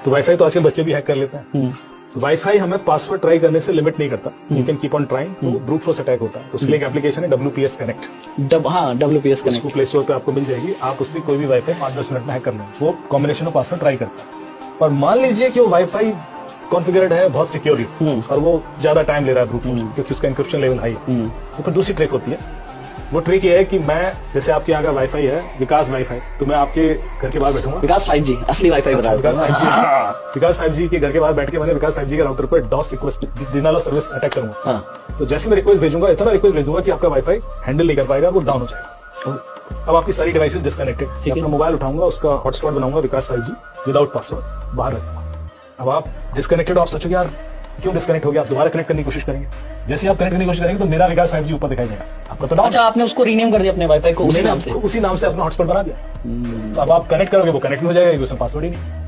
तो वाईफाई तो आजकल बच्चे भी हैक कर लेते हैं। तो वाईफाई हमें पासवर्ड ट्राई करने से लिमिट नहीं करता, you can keep on trying, तो ब्रूट फोर्स अटैक होता है। तो उसके लिए एक एप्लीकेशन है WPS कनेक्ट। हाँ, WPS कनेक्ट, उसको प्ले स्टोर पे आपको मिल जाएगी, आप उससे कोई भी वाईफाई 5-10 मिनट में हैक कर लेंगे। वो कॉम्बिनेशन ऑफ पासवर्ड ट्राई करता है। पर मान लीजिए कि वो वाईफाई कॉन्फ़िगर्ड है बहुत सिक्योरली और वो ज्यादा टाइम ले रहा है ब्रूट फोर्स, क्योंकि उसका एन्क्रिप्शन लेवल हाई है। तो फिर दूसरी ट्रिक होती है। वो ट्रिक ये है कि मैं, जैसे आपके यहाँ का वाईफाई है विकास वाईफाई, तो मैं आपके घर के बाहर बैठूंगा। विकास 5G असली वाईफाई बता विकास 5G के घर के बाहर बैठ के मैंने विकास 5G के राउटर पर DoS request, denial of service attack करूंगा। तो जैसे मैं रिक्वेस्ट भेजूंगा, इतना रिक्वेस्ट भेज दूंगा कि आपका वाईफाई हैंडल नहीं कर पाएगा, वो डाउन हो जाएगा। अब आपकी सारी डिवाइसेस डिस्कनेक्टेड, अपना मोबाइल उठाऊंगा, उसका हॉटस्पॉट बनाऊंगा विकास 5G विदाउट पासवर्ड, बाहर रखूंगा। अब आप डिस्कनेक्टेड हो, आप सोचोगे यार क्यों डिस्कनेक्ट हो गया, आप दोबारा कनेक्ट करने की कोशिश करेंगे। जैसे आप कनेक्ट करने की कोशिश करेंगे तो मेरा विकास 5G ऊपर दिखाई देगा, आपका तो डाउन। अच्छा, आपने उसको रीनेम कर दिया अपने वाईफाई को उसी नाम से अपना हॉटस्पॉट बना दिया। तो अब आप कनेक्ट करोगे, वो कनेक्ट हो जाएगा, उसमें पासवर्ड ही नहीं।